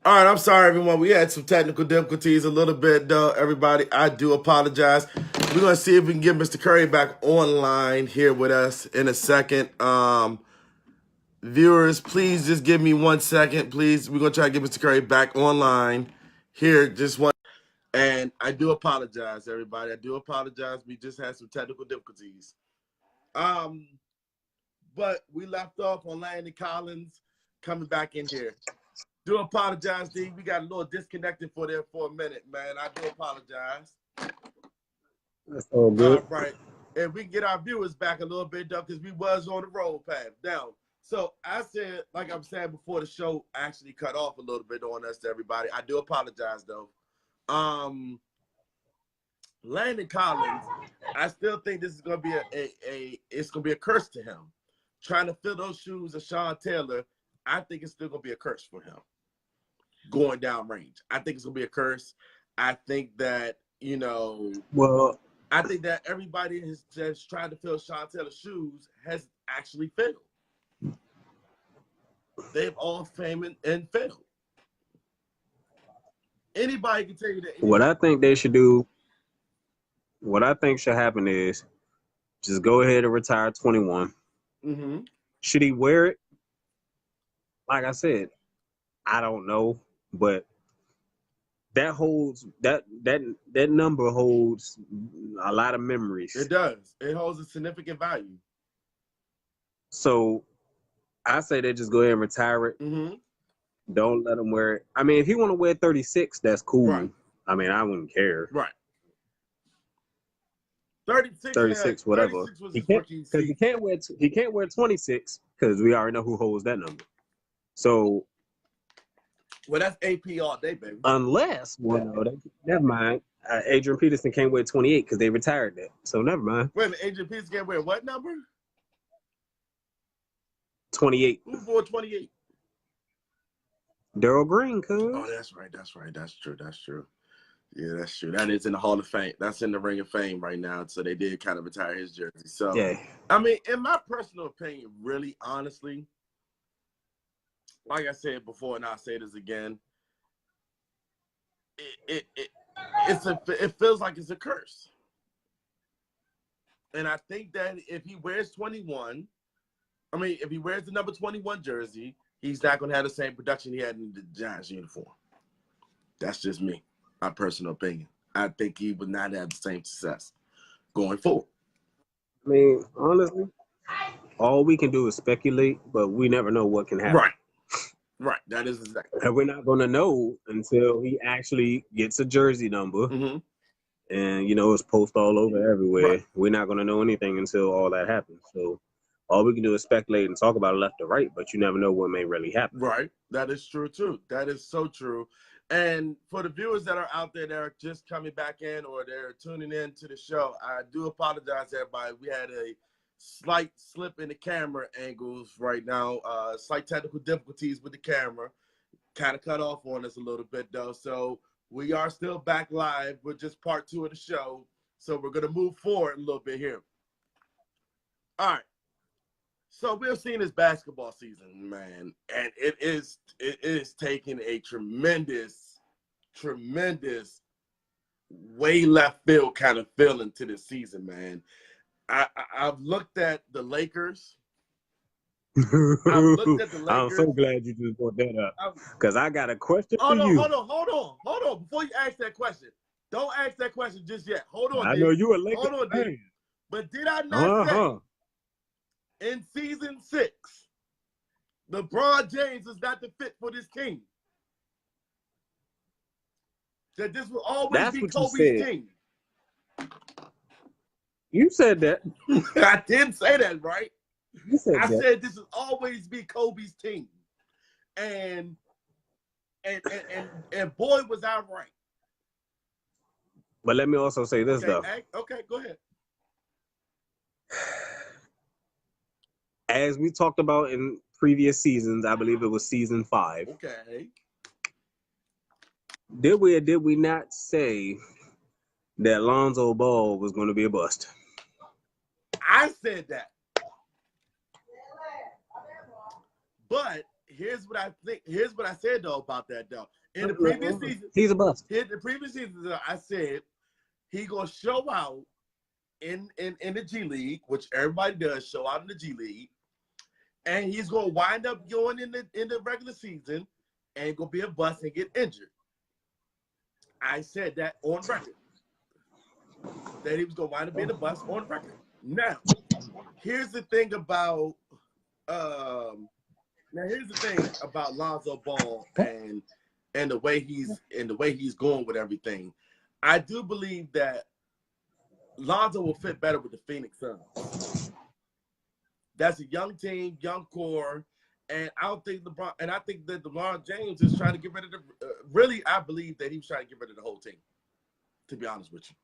All right, I'm sorry, everyone. We had some technical difficulties a little bit, though. Everybody, I do apologize. We're going to see if we can get Mr. Curry back online here with us in a second. Viewers, please just give me 1 second, please. We're going to try to get Mr. Curry back online here. Just one. And I do apologize, everybody. I do apologize. We just had some technical difficulties. But we left off on Landon Collins coming back in here. Do apologize, D. We got a little disconnected for a minute, man. I do apologize. That's all good. All right. And we can get our viewers back a little bit, though, because we was on the road path. Now, so I said, like I'm saying before the show actually cut off a little bit on us to everybody. I do apologize, though. Landon Collins, I still think this is gonna be it's gonna be a curse to him. Trying to fill those shoes of Sean Taylor, I think it's still gonna be a curse for him. Going down range, I think it's gonna be a curse. I think that I think that everybody that's trying to fill Sean Taylor's shoes has actually failed. They've all failed and failed. Anybody can tell you that. What I think they should do, what I think should happen is just go ahead and retire 21. Mm-hmm. Should he wear it? Like I said, I don't know, but that number holds a lot of memories. It does. It holds a significant value. So I say they just go ahead and retire it. Mm-hmm. Don't let him wear it. I mean, if he want to wear 36, that's cool. Right. I mean, I wouldn't care. Right. 36, whatever. 36 was he his can't, rookie because season. he can't wear 26 because we already know who holds that number. So, well, that's AP all day, baby. Unless, never mind. Adrian Peterson can't wear 28 because they retired that. So never mind. Wait a minute, Adrian Peterson can't wear what number? 28. Who wore 28? Daryl Green, cuz. Oh, that's right. That's true. Yeah, that's true. That is in the Hall of Fame. That's in the Ring of Fame right now. So they did kind of retire his jersey. So, yeah. I mean, in my personal opinion, really, honestly, like I said before, and I'll say this again, it feels like it's a curse. And I think that if he wears 21, if he wears the number 21 jersey, he's not going to have the same production he had in the Giants uniform. That's just me, my personal opinion. I think he would not have the same success going forward. I mean, honestly, all we can do is speculate, but we never know what can happen. Right. That is exactly. And we're not going to know until he actually gets a jersey number. Mm-hmm. And, it's post all over everywhere. Right. We're not going to know anything until all that happens. So all we can do is speculate and talk about it left to right, but you never know what may really happen. Right. That is true, too. That is so true. And for the viewers that are out there that are just coming back in or they're tuning in to the show, I do apologize, everybody. We had a slight slip in the camera angles right now, slight technical difficulties with the camera. Kind of cut off on us a little bit, though. So we are still back live with just part 2 of the show. So we're going to move forward a little bit here. All right. So we're seeing this basketball season, man, and it is taking a tremendous way left field kind of feeling to this season, man. I've looked at the Lakers. I'm so glad you just brought that up because I got a question for you. Hold on. Before you ask that question, don't ask that question just yet. Hold on. I know you a Lakers fan. Hold on, but did I not say? In season 6, LeBron James is not the fit for this team. That this will always be Kobe's team. You said that. I didn't say that, right? You said I that. said this will always be Kobe's team. And boy, was I right. But let me also say this, though. Okay, go ahead. As we talked about in previous seasons, I believe it was season 5. Okay. Did we or did we not say that Lonzo Ball was going to be a bust? I said that. But here's what I think. Here's what I said though about that though. In the previous season, he's a bust. In the previous season, I said he gonna show out in the G League, which everybody does show out in the G League, and he's gonna wind up going in the regular season and gonna be a bust and get injured. I said that on record. That he was gonna wind up being a bust on record. Now, here's the thing about Lonzo Ball and the way he's going with everything. I do believe that Lonzo will fit better with the Phoenix Suns. That's a young team, young core, and I think that LeBron James is trying to get rid of really, I believe that he was trying to get rid of the whole team, to be honest with you.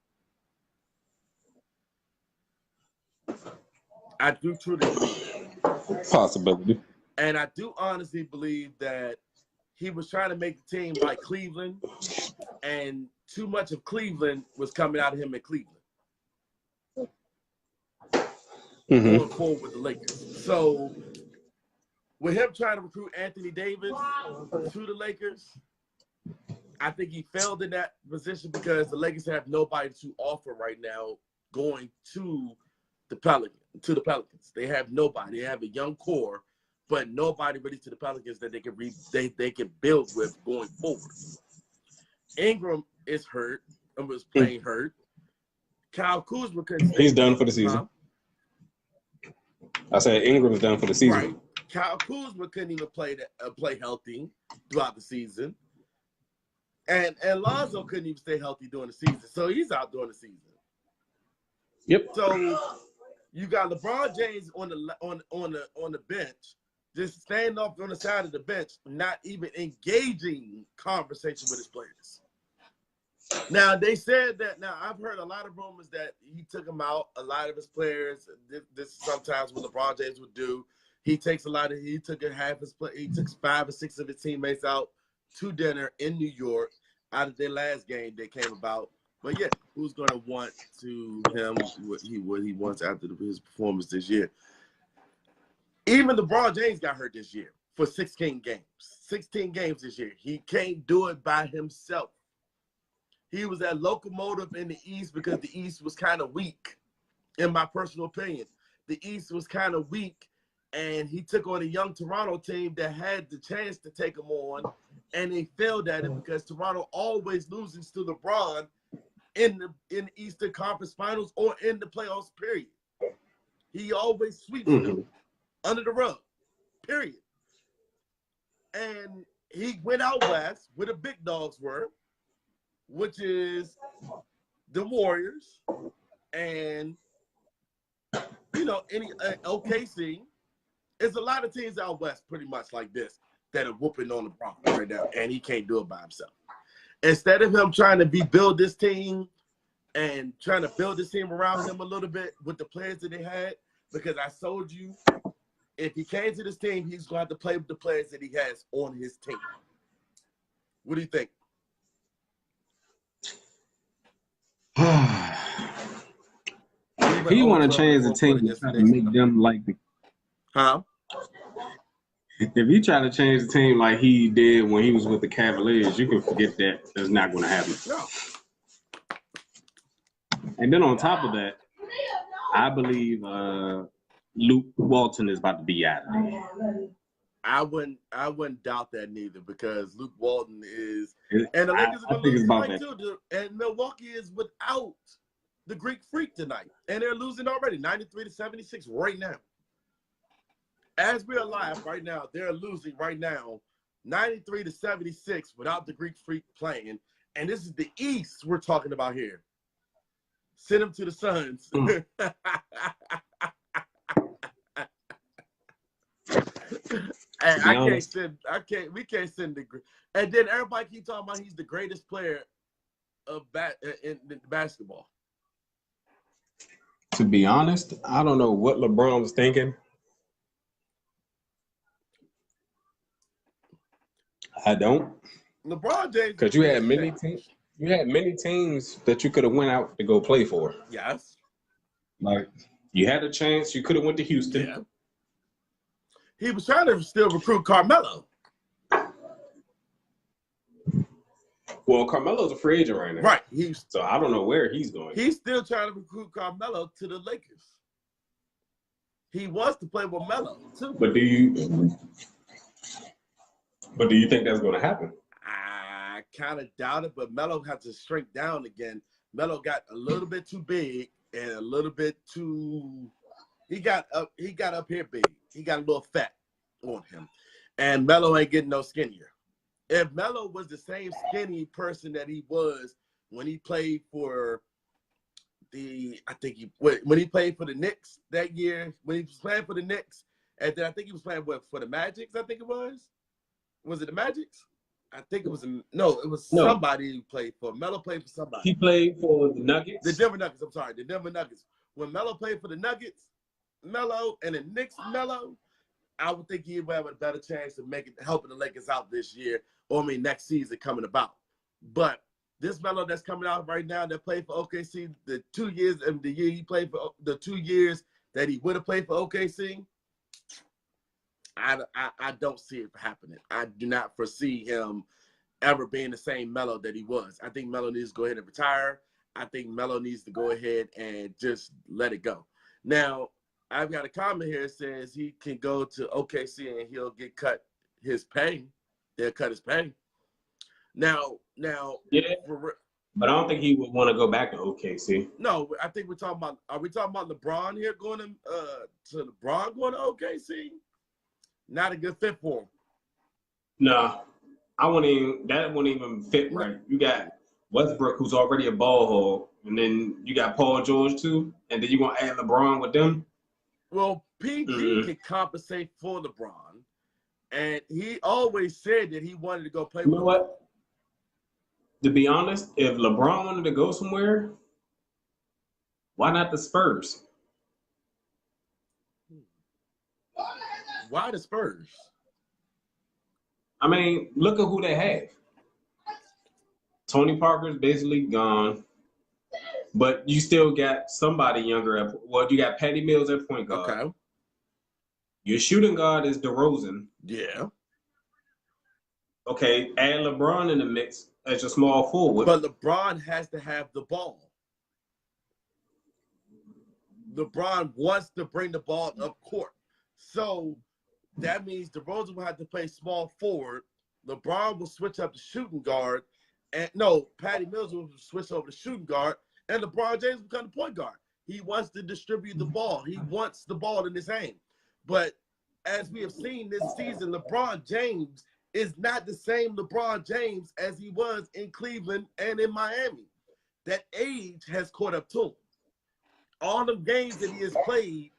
I do truly believe that. Possibility. And I do honestly believe that he was trying to make the team like Cleveland, and too much of Cleveland was coming out of him in Cleveland. Going forward with the Lakers. So with him trying to recruit Anthony Davis to the Lakers, I think he failed in that position because the Lakers have nobody to offer right now going to the Pelicans. They have nobody. They have a young core, but nobody really to the Pelicans that they can build with going forward. Ingram is hurt and was playing hurt. Kyle Kuzma couldn't stay. He's done for the season. I said Ingram's done for the season. Right. Kyle Kuzma couldn't even play healthy throughout the season. And Lonzo couldn't even stay healthy during the season. So he's out during the season. Yep. So you got LeBron James on the bench, just standing off on the side of the bench, not even engaging conversation with his players. Now they said that. Now I've heard a lot of rumors that he took him out. A lot of his players. This is sometimes what LeBron James would do. He took 5 or 6 of his teammates out to dinner in New York out of their last game that came about. But yeah, who's going to want to him what he wants after his performance this year? Even LeBron James got hurt this year for 16 games. 16 games this year. He can't do it by himself. He was that locomotive in the East because the East was kind of weak, in my personal opinion. The East was kind of weak, and he took on a young Toronto team that had the chance to take him on, and they failed at it because Toronto always loses to LeBron in the Eastern Conference Finals or in the playoffs, period. He always sweeps them under the rug, period. And he went out west where the big dogs were, which is the Warriors and, OKC. There's a lot of teams out west pretty much like this that are whooping on the LeBron right now, and he can't do it by himself. Instead of him trying to build this team and trying to build this team around him a little bit with the players that they had, because I told you, if he came to this team, he's going to have to play with the players that he has on his team. What do you think? He want to change the team to try to make them like the. Huh? If you try to change the team like he did when he was with the Cavaliers, you can forget that. That's not going to happen. No. And then on top of that, I believe Luke Walton is about to be out of there. I wouldn't doubt that neither because Luke Walton is, and the Lakers are going to lose tonight too. And Milwaukee is without the Greek Freak tonight, and they're losing already, 93-76 right now. As we are live right now, they're losing right now, 93-76 without the Greek Freak playing, and this is the East we're talking about here. Send them to the Suns. And we can't send the, and then everybody keep talking about he's the greatest player of in basketball. To be honest, I don't know what LeBron was thinking. I don't. LeBron James, because you had many teams. You had many teams that you could have went out to go play for. Yes. Like you had a chance. You could have went to Houston. Yeah. He was trying to still recruit Carmelo. Well, Carmelo's a free agent right now. Right. So I don't know where he's going. He's still trying to recruit Carmelo to the Lakers. He wants to play with Melo too. But do you think that's going to happen? I kind of doubt it, but Melo has to shrink down again. Melo got a little bit too big and a little bit too. He got up here big. He got a little fat on him, and Melo ain't getting no skinnier. If Melo was the same skinny person that he was when he played for when he played for the Knicks that year, when he was playing for the Knicks, and then I think he was playing for the Magics. I think it was. Was it the Magics? I think it was somebody who played for. Melo played for somebody. He played for the Nuggets. The Denver Nuggets. I'm sorry, the Denver Nuggets. When Melo played for the Nuggets, Melo and the Knicks, Melo, I would think he would have a better chance of helping the Lakers out this year, or next season coming about. But this Melo that's coming out right now that played for OKC, the 2 years and the year he played for the 2 years that he would have played for OKC, I don't see it happening. I do not foresee him ever being the same Melo that he was. I think Melo needs to go ahead and retire. I think Melo needs to go ahead and just let it go. Now, I've got a comment here that says he can go to OKC and he'll get cut his pay. They'll cut his pay. Now, yeah, but I don't think he would want to go back to OKC. No, I think we're talking about. Are we talking about LeBron here going to LeBron going to OKC? Not a good fit for him. No, that wouldn't even fit right. You got Westbrook, who's already a ball hog, and then you got Paul George too, and then you want to add LeBron with them. Well, PG can compensate for LeBron, and he always said that he wanted to go play with. You know what? To be honest, if LeBron wanted to go somewhere, why not the Spurs? Why the Spurs? I mean, look at who they have. Tony Parker's basically gone, but you still got somebody younger. You got Patty Mills at point guard. Okay. Your shooting guard is DeRozan. Yeah. Okay, add LeBron in the mix as your small forward. But LeBron has to have the ball. LeBron wants to bring the ball up court. So that means DeRozan will have to play small forward. LeBron will switch up to shooting guard. Patty Mills will switch over to shooting guard. And LeBron James will become the point guard. He wants to distribute the ball. He wants the ball in his hand. But as we have seen this season, LeBron James is not the same LeBron James as he was in Cleveland and in Miami. That age has caught up to him. All the games that he has played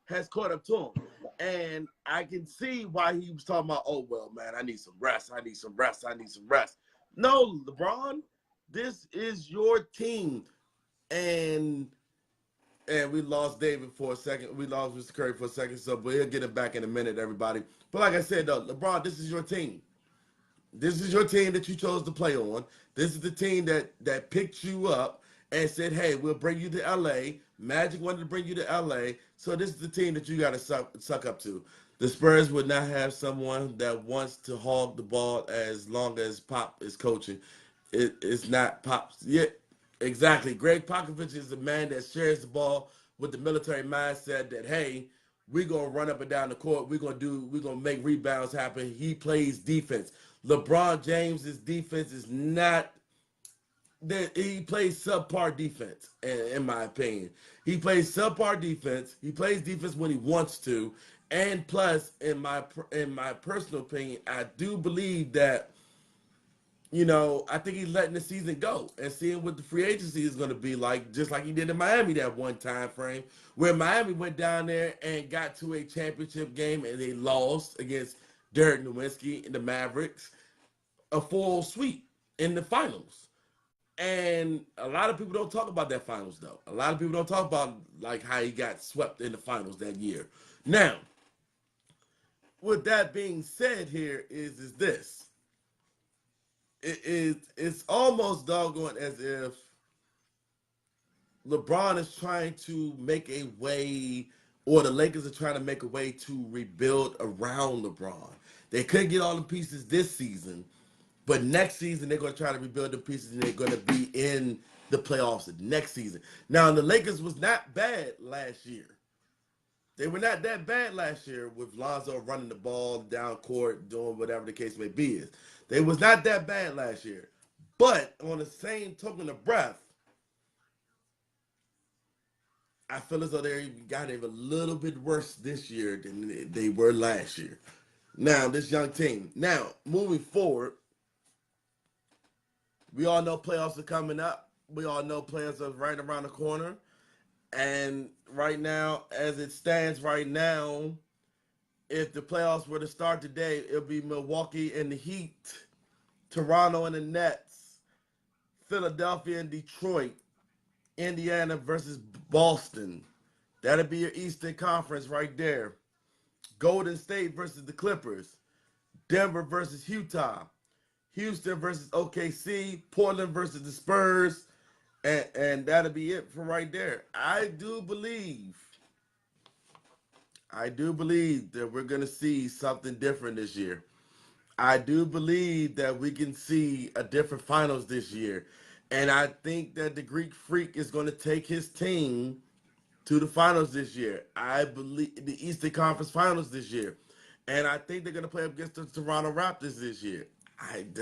has caught up to him. And I can see why he was talking about, oh, well, man, I need some rest. I need some rest. I need some rest. No, LeBron, this is your team. And we lost David for a second. We lost Mr. Curry for a second, so we'll get it back in a minute, everybody. But like I said, though, LeBron, this is your team. This is your team that you chose to play on. This is the team that picked you up and said, hey, we'll bring you to L.A. Magic wanted to bring you to L.A., so this is the team that you got to suck up to. The Spurs would not have someone that wants to hog the ball as long as Pop is coaching. It's not Pop's yet. Exactly. Greg Popovich is a man that shares the ball with the military mindset that, hey, we're going to run up and down the court. We're going to make rebounds happen. He plays defense. LeBron James's defense is not that he plays subpar defense, in my opinion. He plays subpar defense. He plays defense when he wants to. And plus, in my personal opinion, I do believe that, I think he's letting the season go and seeing what the free agency is going to be like, just like he did in Miami that one time frame, where Miami went down there and got to a championship game and they lost against Dirk Nowitzki and the Mavericks, a full sweep in the finals. And a lot of people don't talk about that finals, though. A lot of people don't talk about like how he got swept in the finals that year. Now, with that being said, here is this. It's almost doggone as if LeBron is trying to make a way, or the Lakers are trying to make a way to rebuild around LeBron. They couldn't get all the pieces this season, But next season, they're going to try to rebuild the pieces, and they're going to be in the playoffs next season. Now, the Lakers was not bad last year. They were not that bad last year with Lonzo running the ball down court, doing whatever the case may be. They was not that bad last year. But on the same token of breath, I feel as though they got it a little bit worse this year than they were last year. Now, this young team. Now, moving forward, we all know playoffs are coming up. We all know playoffs are right around the corner. And right now, as it stands right now, if the playoffs were to start today, it'll be Milwaukee and the Heat, Toronto and the Nets, Philadelphia and Detroit, Indiana versus Boston. That'll be your Eastern Conference right there. Golden State versus the Clippers, Denver versus Utah, Houston versus OKC, Portland versus the Spurs, and that'll be it from right there. I do believe that we're going to see something different this year. I do believe that we can see a different finals this year. And I think that the Greek Freak is going to take his team to the finals this year. I believe the Eastern Conference Finals this year. And I think they're going to play up against the Toronto Raptors this year.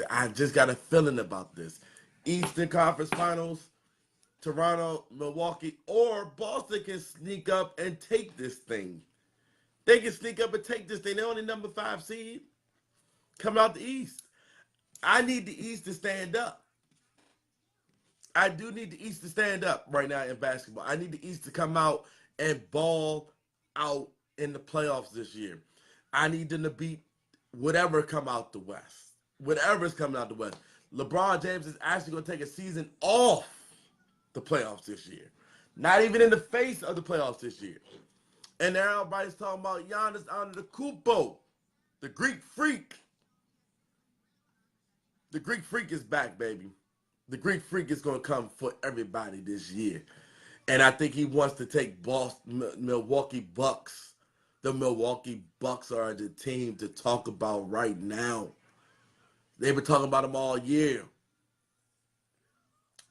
I just got a feeling about this. Eastern Conference Finals, Toronto, Milwaukee, or Boston can sneak up and take this thing. They can sneak up and take this thing. They're only number 5 seed. Come out the East. I need the East to stand up. I do need the East to stand up right now in basketball. I need the East to come out and ball out in the playoffs this year. I need them to beat whatever come out the West. Whatever's coming out the West. LeBron James is actually going to take a season off the playoffs this year. Not even in the face of the playoffs this year. And everybody's talking about Giannis Antetokounmpo, the Greek Freak. The Greek Freak is back, baby. The Greek Freak is going to come for everybody this year. And I think he wants to take Milwaukee Bucks. The Milwaukee Bucks are the team to talk about right now. They've been talking about them all year.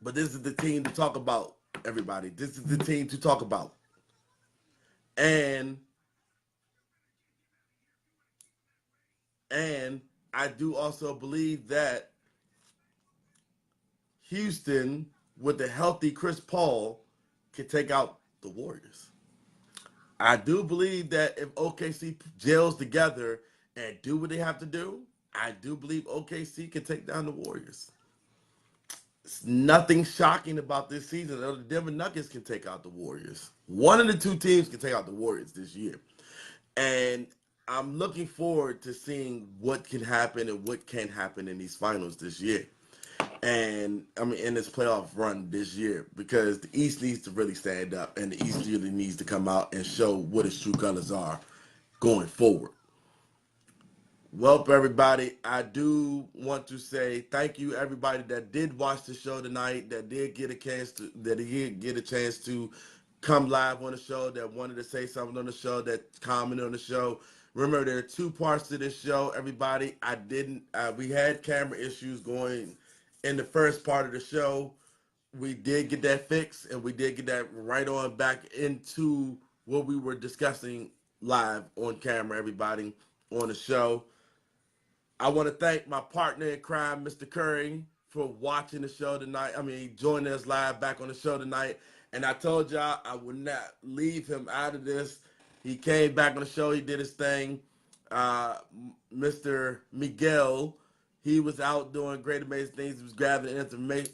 But this is the team to talk about, everybody. This is the team to talk about. And I do also believe that Houston, with a healthy Chris Paul, can take out the Warriors. I do believe that if OKC gels together and do what they have to do, I do believe OKC can take down the Warriors. It's nothing shocking about this season. The Denver Nuggets can take out the Warriors. One of the two teams can take out the Warriors this year. And I'm looking forward to seeing what can happen and what can happen in these finals this year. And I mean, in this playoff run this year, because the East needs to really stand up, and the East really needs to come out and show what its true colors are going forward. Well, everybody, I do want to say thank you, everybody that did watch the show tonight, that did get a chance to come live on the show, that wanted to say something on the show, that commented on the show. Remember, there are 2 parts to this show, everybody. We had camera issues going in the first part of the show. We did get that fixed, and we did get that right on back into what we were discussing live on camera, everybody, on the show. I want to thank my partner in crime, Mr. Curry, for watching the show tonight. Joining us live back on the show tonight. And I told y'all I would not leave him out of this. He came back on the show. He did his thing. Mr. Miguel, he was out doing great, amazing things. He was gathering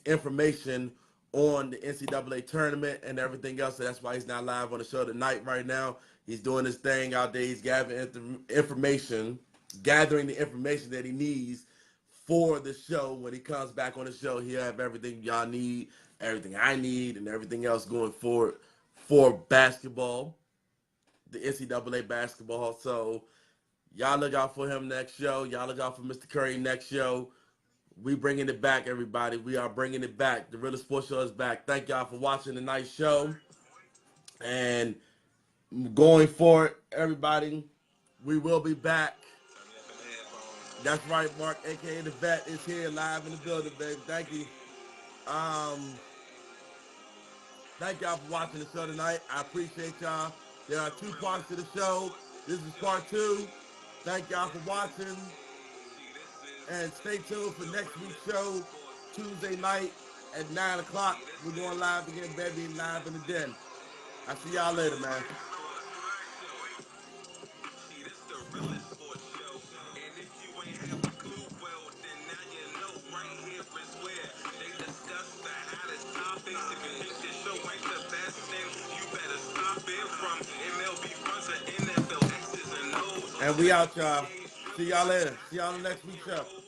information on the NCAA tournament and everything else. So that's why he's not live on the show tonight right now. He's doing his thing out there. He's gathering the information that he needs for the show. When he comes back on the show, he'll have everything y'all need, everything I need, and everything else going forward for basketball, the NCAA basketball. So y'all look out for him next show. Y'all look out for Mr. Curry next show. We bringing it back, everybody. We are bringing it back. The Realest Sports Show is back. Thank y'all for watching tonight's show. And going forward, everybody, we will be back That's right, Mark, aka the vet, is here live in the building, baby. Thank you. Um, Thank y'all for watching the show tonight. I appreciate y'all. There are two parts to the show. This is part two. Thank y'all for watching. And stay tuned for next week's show, Tuesday night at 9 o'clock. We're going live again, baby, live in the den. I'll see y'all later, man. And we out, y'all. See y'all later. See y'all on the next week's show.